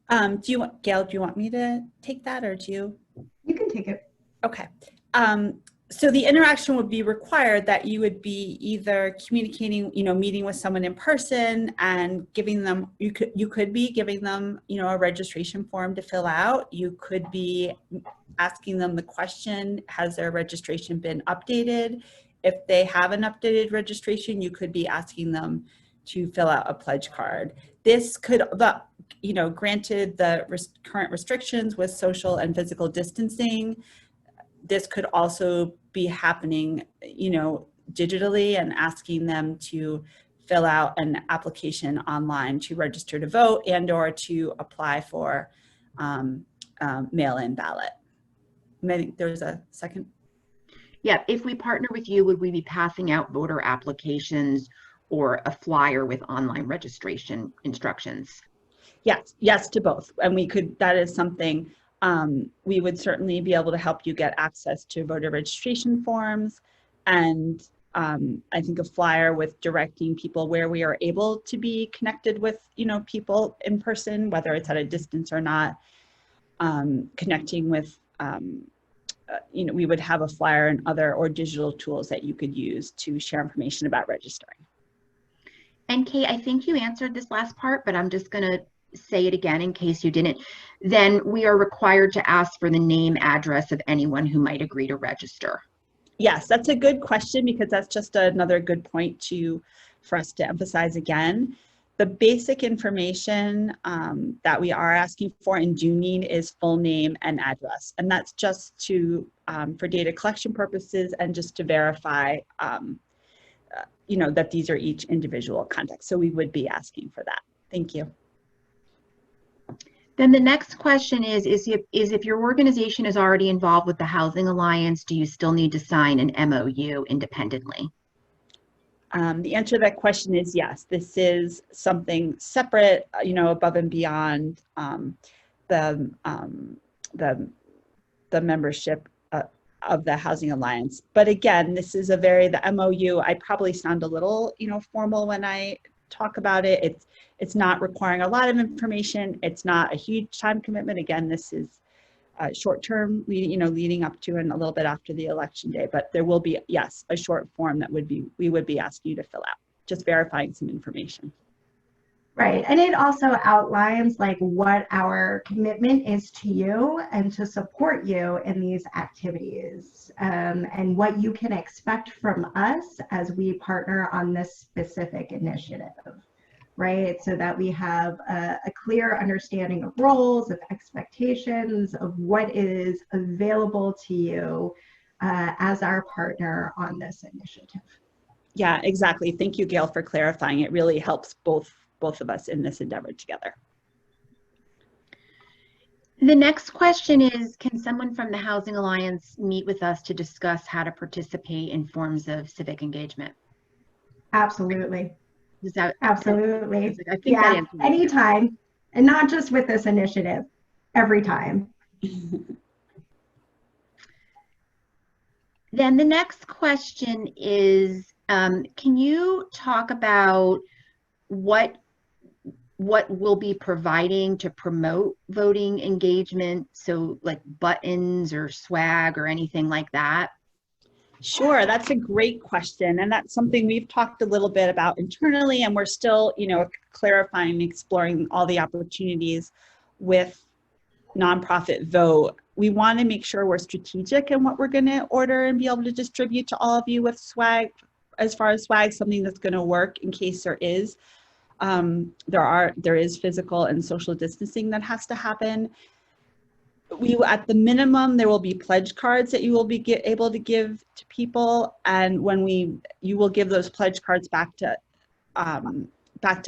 Gail, do you want me to take that or do you? You can take it. Okay. So the interaction would be required that you would be either communicating, meeting with someone in person and giving them, you could be giving them, a registration form to fill out. You could be asking them the question, has their registration been updated? If they have an updated registration, you could be asking them to fill out a pledge card. This could, granted the current restrictions with social and physical distancing, this could also be happening, digitally and asking them to fill out an application online to register to vote and or to apply for mail-in ballot. Maybe there's a second. Yeah, if we partner with you, would we be passing out voter applications or a flyer with online registration instructions? Yes to both. And that is something we would certainly be able to help you get access to voter registration forms and I think a flyer with directing people where we are able to be connected with, people in person, whether it's at a distance or not, connecting with, we would have a flyer and other or digital tools that you could use to share information about registering. And Kate, I think you answered this last part, but I'm just going to say it again in case you didn't. Then we are required to ask for the name, address of anyone who might agree to register. Yes, that's a good question because that's just another good point for us to emphasize again. The basic information that we are asking for and do need is full name and address. And that's just for data collection purposes and just to verify that these are each individual contacts. So we would be asking for that. Thank you. Then the next question is if your organization is already involved with the Housing Alliance, do you still need to sign an MOU independently? The answer to that question is yes. This is something separate, above and beyond the membership of the Housing Alliance. But again, this is the MOU, I probably sound a little, formal when I talk about it. It's not requiring a lot of information. It's not a huge time commitment. Again, this is short-term, leading up to and a little bit after the election day. But there will be, yes, a short form that we would be asking you to fill out, just verifying some information. Right, and it also outlines what our commitment is to you and to support you in these activities and what you can expect from us as we partner on this specific initiative, right? So that we have a clear understanding of roles, of expectations, of what is available to you as our partner on this initiative. Yeah, exactly. Thank you, Gail, for clarifying. It really helps both of us in this endeavor together. The next question is, can someone from the Housing Alliance meet with us to discuss how to participate in forms of civic engagement? Absolutely. Is that absolutely? I think that answers it. Anytime, and not just with this initiative, every time. Then the next question is, can you talk about what we'll be providing to promote voting engagement? So like buttons or swag or anything like that? Sure, that's a great question. And that's something we've talked a little bit about internally, and we're still, clarifying, exploring all the opportunities with nonprofit vote. We want to make sure we're strategic in what we're going to order and be able to distribute to all of you with swag. As far as swag, something that's going to work in case there is physical and social distancing that has to happen. at the minimum, there will be pledge cards that you will be able to give to people, and when you will give those pledge cards back to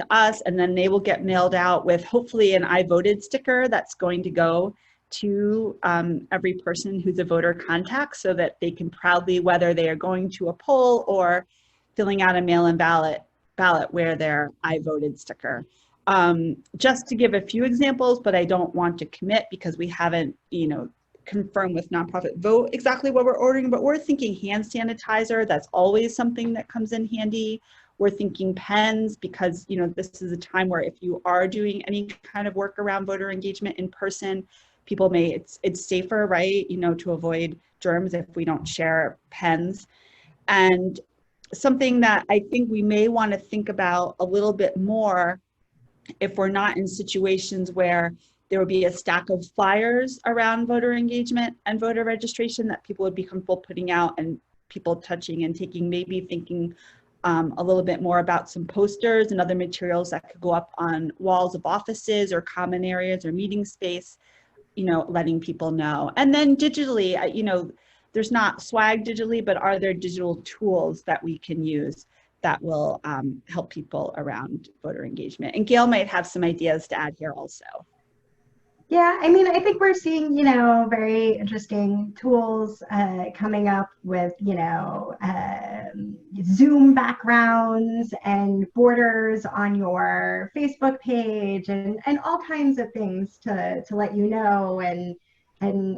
us, and then they will get mailed out with hopefully an I voted sticker that's going to go to every person who's a voter contact, so that they can proudly, whether they are going to a poll or filling out a mail-in ballot, wear their I voted sticker. Just to give a few examples, but I don't want to commit because we haven't, confirmed with Nonprofit Vote exactly what we're ordering, but we're thinking hand sanitizer. That's always something that comes in handy. We're thinking pens because, this is a time where if you are doing any kind of work around voter engagement in person, people it's safer, right? To avoid germs if we don't share pens. And something that I think we may want to think about a little bit more if we're not in situations where there would be a stack of flyers around voter engagement and voter registration that people would be comfortable putting out and people touching and taking, maybe thinking a little bit more about some posters and other materials that could go up on walls of offices or common areas or meeting space, letting people know. And then digitally, there's not swag digitally, but are there digital tools that we can use that will help people around voter engagement? And Gail might have some ideas to add here also. Yeah, I think we're seeing, very interesting tools coming up with, Zoom backgrounds and borders on your Facebook page and all kinds of things to let you know and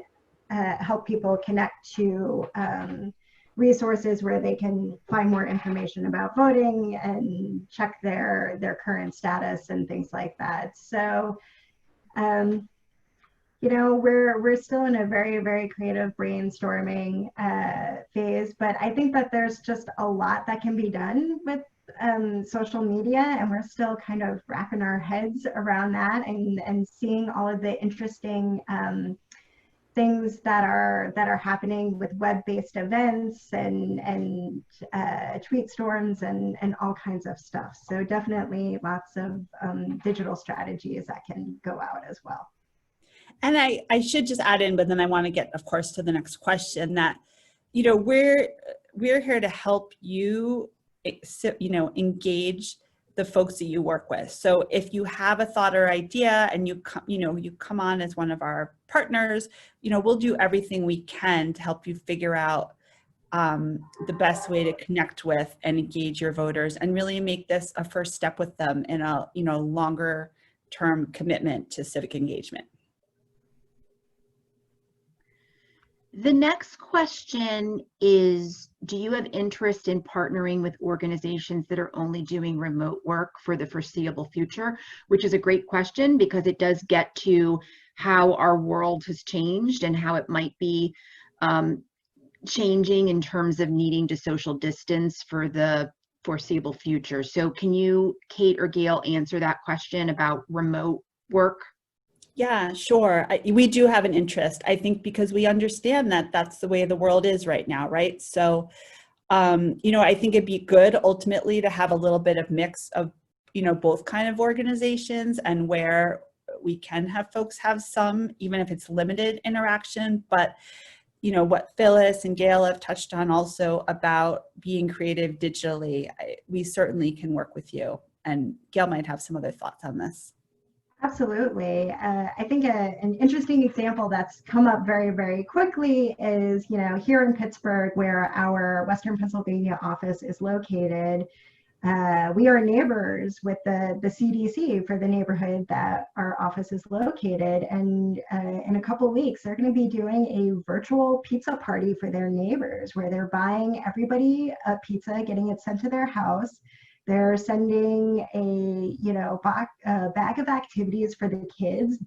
help people connect to resources where they can find more information about voting and check their current status and things like that. So, we're still in a very, very creative brainstorming phase, but I think that there's just a lot that can be done with social media, and we're still kind of wrapping our heads around that and seeing all of the interesting things that are happening with web-based events and tweet storms and all kinds of stuff. So definitely lots of digital strategies that can go out as well. And I should just add in, but then I want to get, of course, to the next question that, we're here to help you, engage the folks that you work with. So if you have a thought or idea and you come on as one of our partners, we'll do everything we can to help you figure out the best way to connect with and engage your voters and really make this a first step with them in a, longer term commitment to civic engagement. The next question is, do you have interest in partnering with organizations that are only doing remote work for the foreseeable future? Which is a great question because it does get to how our world has changed and how it might be changing in terms of needing to social distance for the foreseeable future. So can you, Kate or Gail, answer that question about remote work? Yeah, sure. We do have an interest, I think, because we understand that that's the way the world is right now, right? So, I think it'd be good ultimately to have a little bit of mix of, both kind of organizations, and where we can have folks have some, even if it's limited interaction. But, what Phyllis and Gail have touched on also about being creative digitally, we certainly can work with you. And Gail might have some other thoughts on this. Absolutely. I think an interesting example that's come up very, very quickly is, here in Pittsburgh, where our Western Pennsylvania office is located, we are neighbors with the CDC for the neighborhood that our office is located. And in a couple of weeks, they're going to be doing a virtual pizza party for their neighbors, where they're buying everybody a pizza, getting it sent to their house. They're sending a bag of activities for the kids.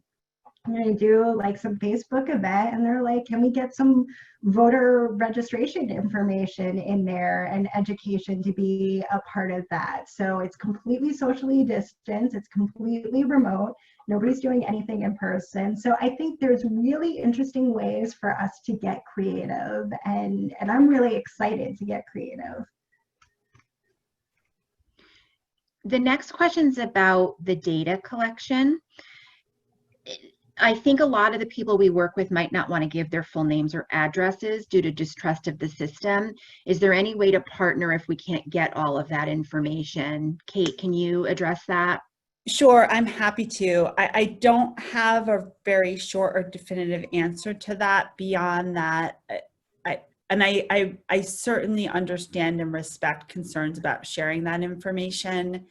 I'm going to do like some Facebook event, and they're like, can we get some voter registration information in there and education to be a part of that? So it's completely socially distanced. It's completely remote. Nobody's doing anything in person. So I think there's really interesting ways for us to get creative, and I'm really excited to get creative. The next question is about the data collection. I think a lot of the people we work with might not want to give their full names or addresses due to distrust of the system. Is there any way to partner if we can't get all of that information? Kate, can you address that? Sure, I'm happy to. I don't have a very short or definitive answer to that beyond that. I certainly understand and respect concerns about sharing that information.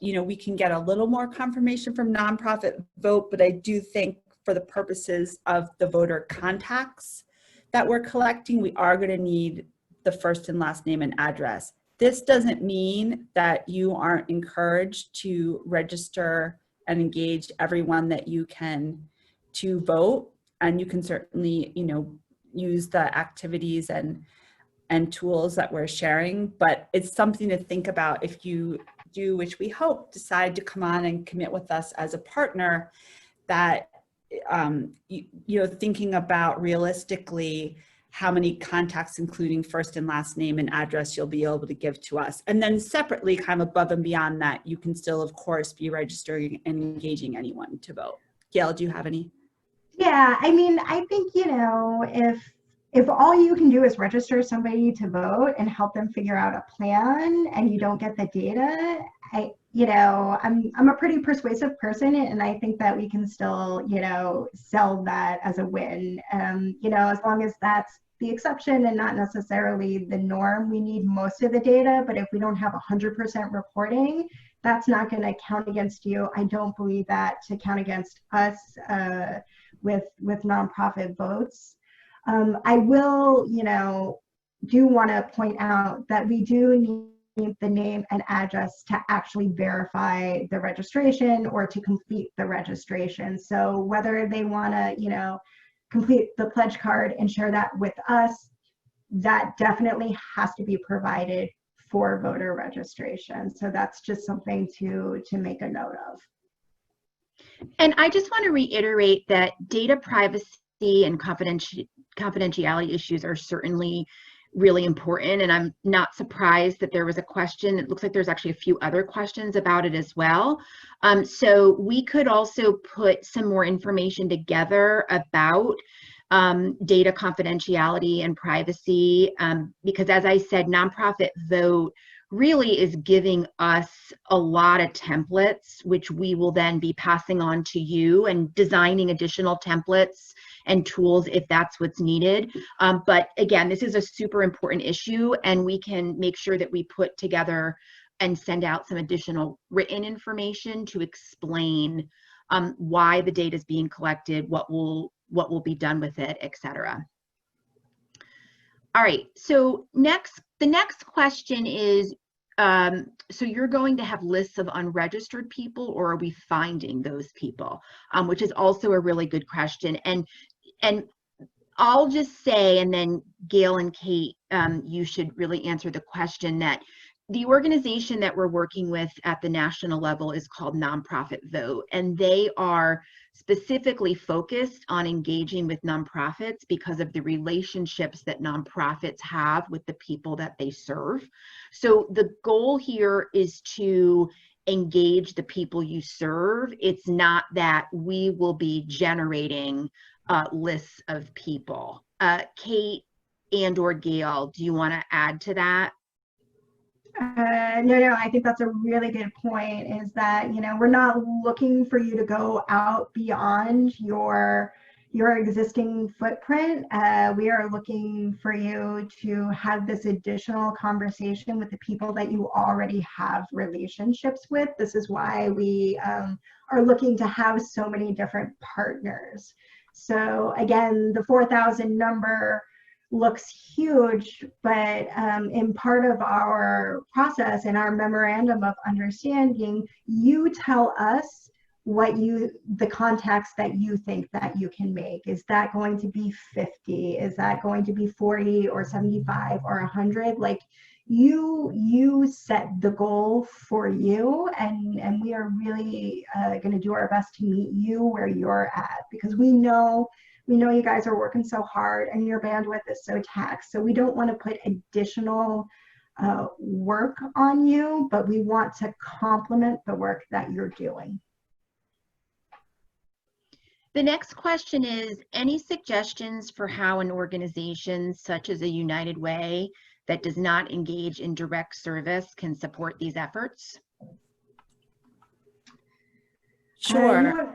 We can get a little more confirmation from nonprofit vote, but I do think for the purposes of the voter contacts that we're collecting, we are going to need the first and last name and address. This doesn't mean that you aren't encouraged to register and engage everyone that you can to vote, and you can certainly, use the activities and tools that we're sharing, but it's something to think about if you do, which we hope, decide to come on and commit with us as a partner, that thinking about realistically how many contacts, including first and last name and address, you'll be able to give to us. And then separately, kind of above and beyond that, you can still, of course, be registering and engaging anyone to vote. Gail, do you have any? Yeah, I mean, I think, if all you can do is register somebody to vote and help them figure out a plan and you don't get the data, I'm a pretty persuasive person, and I think that we can still, sell that as a win. As long as that's the exception and not necessarily the norm. We need most of the data, but if we don't have 100% reporting, that's not going to count against you. I don't believe that to count against us with nonprofit votes. I will, do want to point out that we do need the name and address to actually verify the registration or to complete the registration. So whether they want to, complete the pledge card and share that with us, that definitely has to be provided for voter registration. So that's just something to make a note of. And I just want to reiterate that data privacy and confidentiality issues are certainly really important, and I'm not surprised that there was a question. It looks like there's actually a few other questions about it as well. So we could also put some more information together about data confidentiality and privacy, because as I said, nonprofit vote really is giving us a lot of templates, which we will then be passing on to you and designing additional templates and tools if that's what's needed. But again, this is a super important issue, and we can make sure that we put together and send out some additional written information to explain why the data is being collected, what will be done with it, etc. All right, so the next question is, so you're going to have lists of unregistered people, or are we finding those people? Which is also a really good question. And I'll just say, and then Gail and Kate, you should really answer the question, that the organization that we're working with at the national level is called Nonprofit Vote, and they are specifically focused on engaging with nonprofits because of the relationships that nonprofits have with the people that they serve. So the goal here is to engage the people you serve. It's not that we will be generating lists of people. Kate and or Gail, do you want to add to that? No, I think that's a really good point, is that, we're not looking for you to go out beyond your existing footprint. We are looking for you to have this additional conversation with the people that you already have relationships with. This is why we are looking to have so many different partners. So again, the 4,000 number looks huge, but in part of our process and our memorandum of understanding, you tell us the contacts that you think that you can make. Is that going to be 50? Is that going to be 40 or 75 or 100? Like, you set the goal for you, and we are really going to do our best to meet you where you're at, because we know you guys are working so hard and your bandwidth is so taxed. So we don't want to put additional work on you, but we want to complement the work that you're doing. The next question is, any suggestions for how an organization such as a United Way that does not engage in direct service can support these efforts? Sure.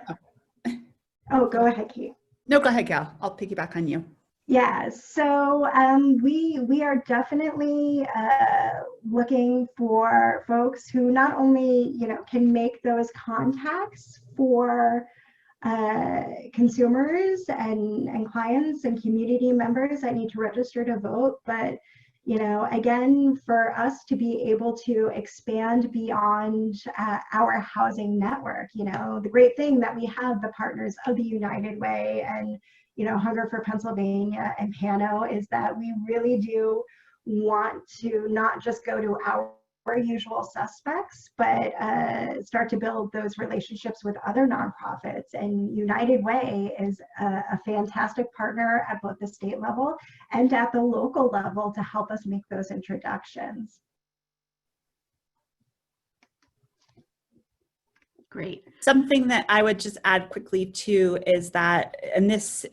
Oh, go ahead, Kate. No, go ahead, Gal. I'll piggyback on you. Yeah, so we are definitely looking for folks who not only can make those contacts for consumers and clients and community members that need to register to vote, but again, for us to be able to expand beyond our housing network. The great thing that we have the partners of the United Way and Hunger for Pennsylvania and Pano is that we really do want to not just go to our usual suspects, but start to build those relationships with other nonprofits. And United Way is a fantastic partner at both the state level and at the local level to help us make those introductions. Great. Something that I would just add quickly too is that, and this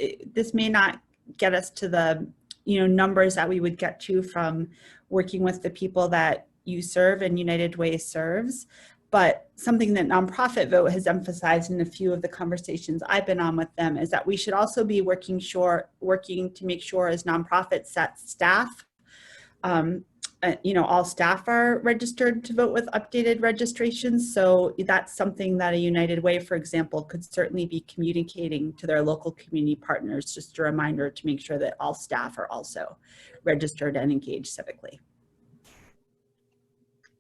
may not get us to the numbers that we would get to from working with the people that you serve and United Way serves, but something that Nonprofit Vote has emphasized in a few of the conversations I've been on with them is that we should also be working to make sure as nonprofits that staff, all staff are registered to vote with updated registrations. So that's something that a United Way, for example, could certainly be communicating to their local community partners, just a reminder to make sure that all staff are also registered and engaged civically.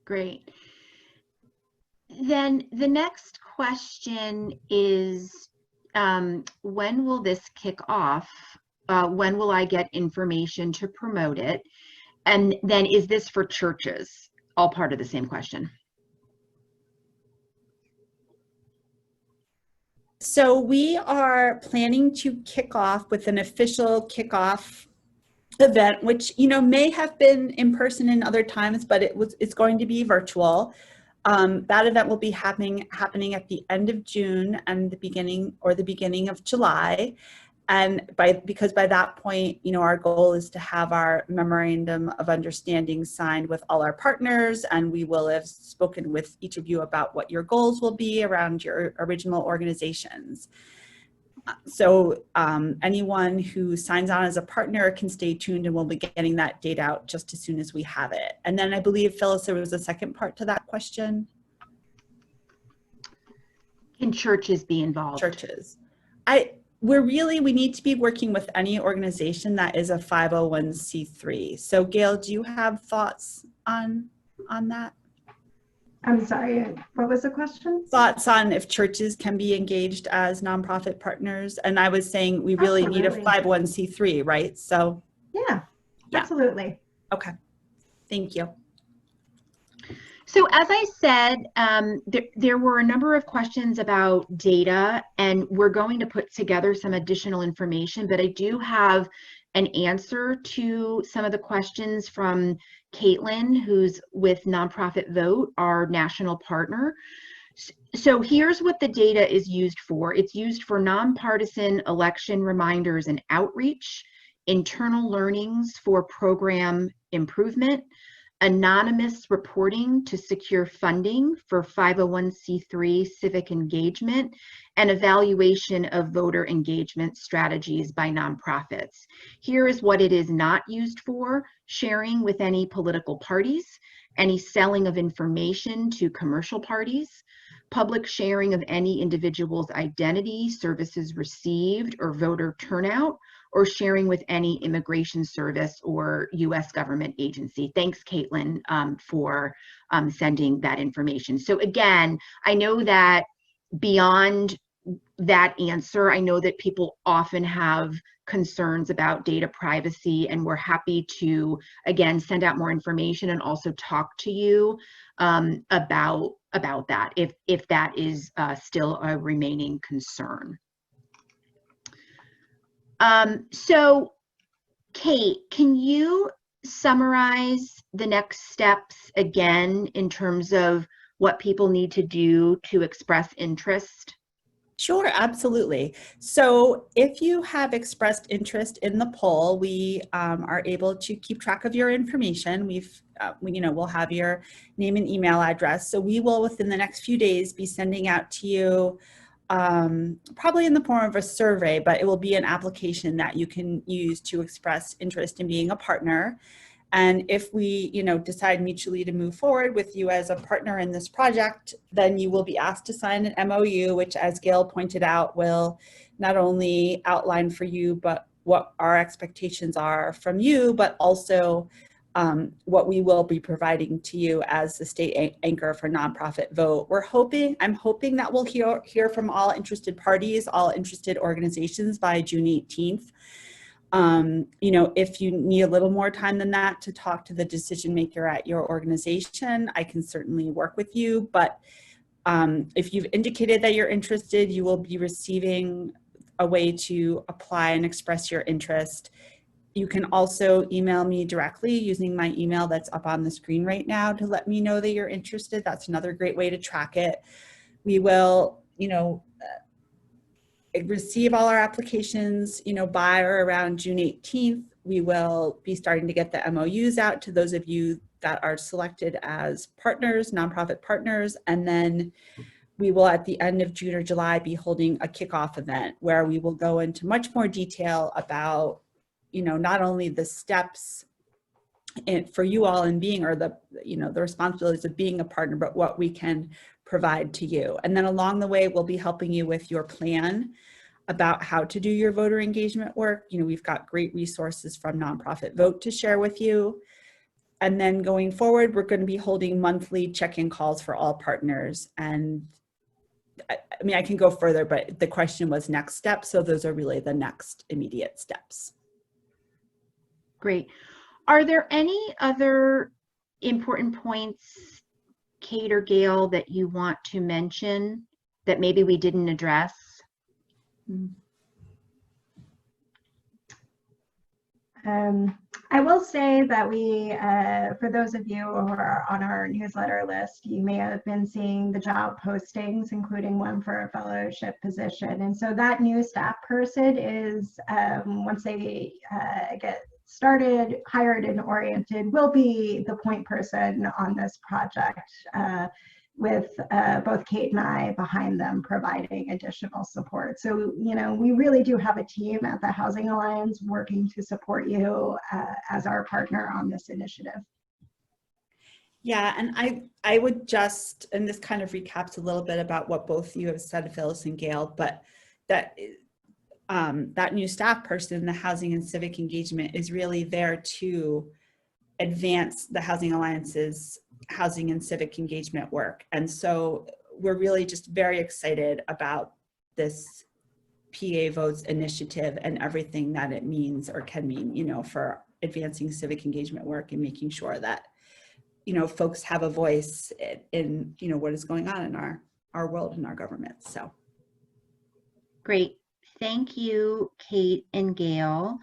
Great. Then the next question is, when will this kick off? When will I get information to promote it? And then is this for churches? All part of the same question. So we are planning to kick off with an official kickoff event, which may have been in person in other times, but it's going to be virtual. That event will be happening at the end of June and the beginning of July. And because by that point, our goal is to have our memorandum of understanding signed with all our partners, and we will have spoken with each of you about what your goals will be around your original organizations. So anyone who signs on as a partner can stay tuned, and we'll be getting that date out just as soon as we have it. And then I believe, Phyllis, there was a second part to that question. Can churches be involved? Churches. We need to be working with any organization that is a 501c3. So Gail, do you have thoughts on that? I'm sorry, what was the question? Thoughts on if churches can be engaged as nonprofit partners? And I was saying we really need a 501c3, right? So yeah, absolutely. Okay, thank you. So as I said, there were a number of questions about data, and we're going to put together some additional information, but I do have an answer to some of the questions from Caitlin, who's with Nonprofit Vote, our national partner. So here's what the data is used for. It's used for nonpartisan election reminders and outreach, internal learnings for program improvement, anonymous reporting to secure funding for 501c3 civic engagement, and evaluation of voter engagement strategies by nonprofits. Here is what it is not used for: sharing with any political parties, any selling of information to commercial parties, public sharing of any individual's identity, services received, or voter turnout, or sharing with any immigration service or U.S. government agency. Thanks, Caitlin, for sending that information. So again, I know that beyond that answer, I know that people often have concerns about data privacy, and we're happy to, again, send out more information and also talk to you about that, if that is still a remaining concern. So Kate, can you summarize the next steps again in terms of what people need to do to express interest? Sure, absolutely. So if you have expressed interest in the poll, we are able to keep track of your information. We'll have your name and email address. So we will, within the next few days, be sending out to you, probably in the form of a survey, but it will be an application that you can use to express interest in being a partner. And if we, decide mutually to move forward with you as a partner in this project, then you will be asked to sign an MOU, which, as Gail pointed out, will not only outline for you, but what our expectations are from you, but also what we will be providing to you as the state anchor for Nonprofit Vote. I'm hoping that we'll hear from all interested parties, all interested organizations by June 18th. If you need a little more time than that to talk to the decision maker at your organization, I can certainly work with you. But if you've indicated that you're interested, you will be receiving a way to apply and express your interest. You can also email me directly using my email that's up on the screen right now to let me know that you're interested. That's another great way to track it. We will, receive all our applications, by or around June 18th. We will be starting to get the MOUs out to those of you that are selected as partners, nonprofit partners. And then we will, at the end of June or July, be holding a kickoff event where we will go into much more detail about, not only the steps for you all in being, or the responsibilities of being a partner, but what we can provide to you. And then along the way, we'll be helping you with your plan about how to do your voter engagement work. We've got great resources from Nonprofit Vote to share with you. And then going forward, we're going to be holding monthly check-in calls for all partners. And I can go further, but the question was next steps. So those are really the next immediate steps. Great. Are there any other important points, Kate or Gail, that you want to mention that maybe we didn't address? I will say that we, for those of you who are on our newsletter list, you may have been seeing the job postings, including one for a fellowship position. And so that new staff person is, once they get started, hired, and oriented, will be the point person on this project, with both Kate and I behind them providing additional support. So, we really do have a team at the Housing Alliance working to support you as our partner on this initiative. Yeah, and I would just, and this kind of recaps a little bit about what both you have said, Phyllis and Gail, but that new staff person, the Housing and Civic Engagement, is really there to advance the Housing Alliance's housing and civic engagement work. And so we're really just very excited about this PA Votes initiative and everything that it means or can mean, for advancing civic engagement work and making sure that, folks have a voice in, what is going on in our world and our government. So. Great. Thank you, Kate and Gail.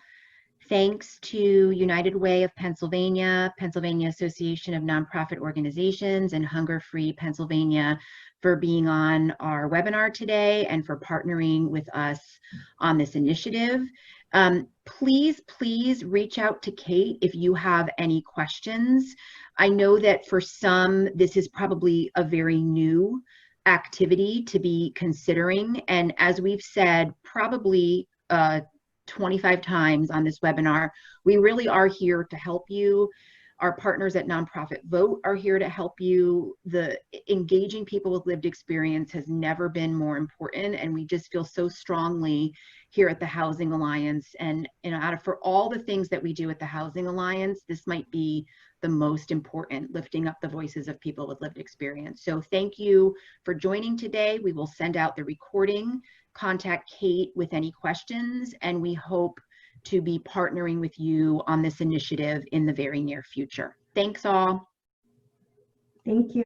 Thanks to United Way of Pennsylvania, Pennsylvania Association of Nonprofit Organizations, and Hunger Free Pennsylvania for being on our webinar today and for partnering with us on this initiative. Please reach out to Kate if you have any questions. I know that for some, this is probably a very new activity to be considering. And as we've said, probably 25 times on this webinar, we really are here to help you. Our partners at Nonprofit Vote are here to help you. The engaging people with lived experience has never been more important, and we just feel so strongly here at the Housing Alliance. And for all the things that we do at the Housing Alliance, this might be the most important, lifting up the voices of people with lived experience. So thank you for joining today. We will send out the recording. Contact Kate with any questions, and we hope to be partnering with you on this initiative in the very near future. Thanks all. Thank you.